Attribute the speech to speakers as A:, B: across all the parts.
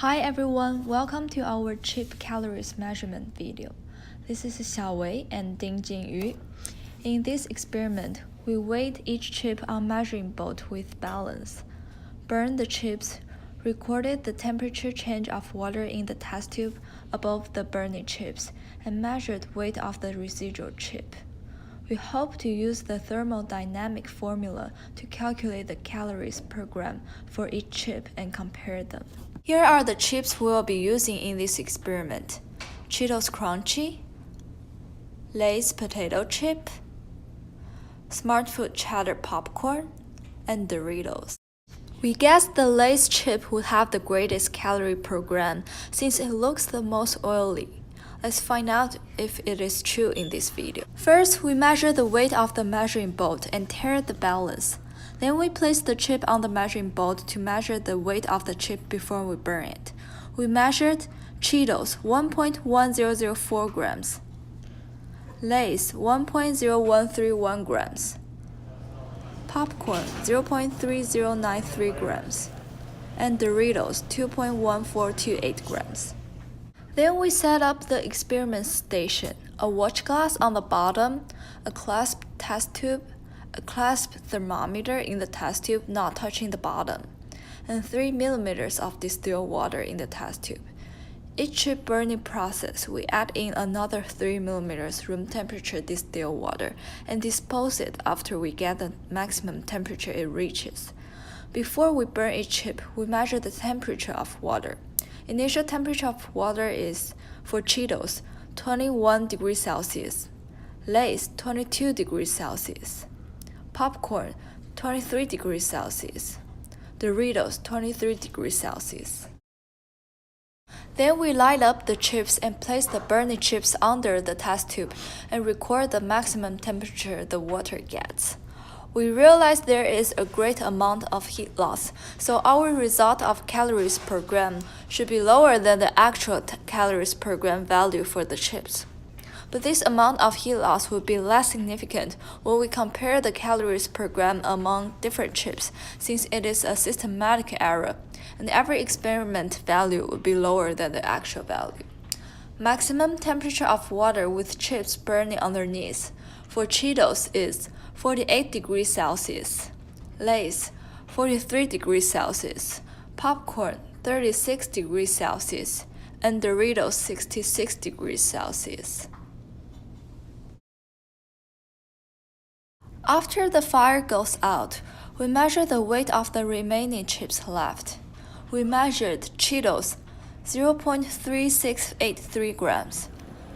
A: Hi everyone, welcome to our chip calories measurement video. This is Xiaowei and Dingjingyu. In this experiment, we weighed each chip on measuring board with balance, burned the chips, recorded the temperature change of water in the test tube above the burning chips, and measured weight of the residual chip. We hope to use the thermodynamic formula to calculate the calories per gram for each chip and compare them. Here are the chips we will be using in this experiment: Cheetos Crunchy, Lay's potato chip, Smart Food cheddar popcorn, and Doritos. We guessed the Lay's chip would have the greatest calorie per gram since it looks the most oily. Let's find out if it is true in this video. First, we measure the weight of the measuring board and test the balance. Then we place the chip on the measuring board to measure the weight of the chip before we burn it. We measured Cheetos 1.1004 grams, Lay's 1.0131 grams, popcorn 0.3093 grams, and Doritos 2.1428 grams. Then we set up the experiment station, a watch glass on the bottom, a clasp test tube, a clasp thermometer in the test tube not touching the bottom, and 3 milliliters of distilled water in the test tube. Each chip burning process, we add in another 3 milliliters room temperature distilled water and dispose it after we get the maximum temperature it reaches. Before we burn each chip, we measure the temperature of water. Initial temperature of water is, for Cheetos, 21 degrees Celsius, Lay's 22 degrees Celsius, popcorn 23 degrees Celsius, Doritos 23 degrees Celsius. Then we light up the chips and place the burning chips under the test tube and record the maximum temperature the water gets. We realize there is a great amount of heat loss, so our result of calories per gram should be lower than the actual calories per gram value for the chips. But this amount of heat loss will be less significant when we compare the calories per gram among different chips, since it is a systematic error, and every experiment value will be lower than the actual value. Maximum temperature of water with chips burning underneath for Cheetos is 48 degrees Celsius, Lay's 43 degrees Celsius, popcorn 36 degrees Celsius, and Doritos 66 degrees Celsius. After the fire goes out, we measure the weight of the remaining chips left. We measured Cheetos 0.3683 grams,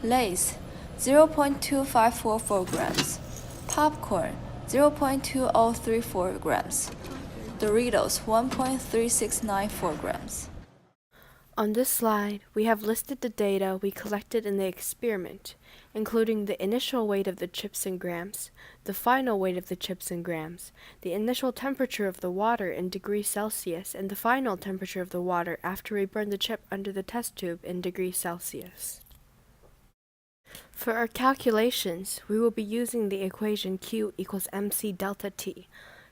A: Lay's 0.2544 grams, popcorn 0.2034 grams, Doritos 1.3694 grams.
B: On this slide, we have listed the data we collected in the experiment, including the initial weight of the chips in grams, the final weight of the chips in grams, the initial temperature of the water in degrees Celsius, and the final temperature of the water after we burn the chip under the test tube in degrees Celsius. For our calculations, we will be using the equation Q equals mc delta T.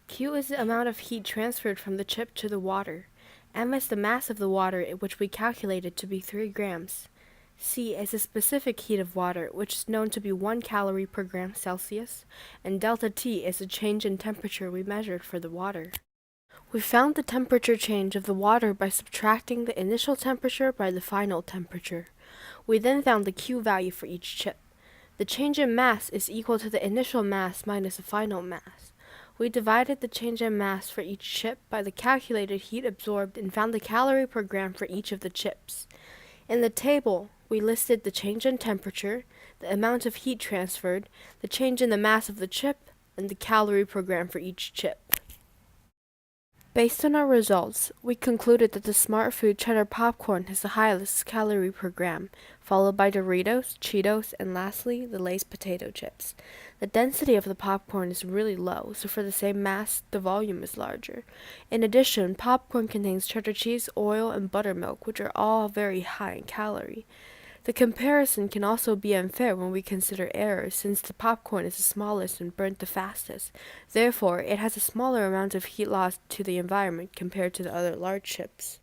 B: Q is the amount of heat transferred from the chip to the water. M is the mass of the water, which we calculated to be 3 grams. C is the specific heat of water, which is known to be 1 calorie per gram Celsius, and delta T is the change in temperature we measured for the water. We found the temperature change of the water by subtracting the initial temperature by the final temperature. We then found the Q value for each chip. The change in mass is equal to the initial mass minus the final mass. We divided the change in mass for each chip by the calculated heat absorbed and found the calorie per gram for each of the chips. In the table, we listed the change in temperature, the amount of heat transferred, the change in the mass of the chip, and the calorie per gram for each chip. Based on our results, we concluded that the Smart Food cheddar popcorn has the highest calorie per gram, followed by Doritos, Cheetos, and lastly, the Lay's potato chips. The density of the popcorn is really low, so for the same mass, the volume is larger. In addition, popcorn contains cheddar cheese, oil, and buttermilk, which are all very high in calorie. The comparison can also be unfair when we consider errors, since the popcorn is the smallest and burnt the fastest. Therefore, it has a smaller amount of heat loss to the environment compared to the other large chips.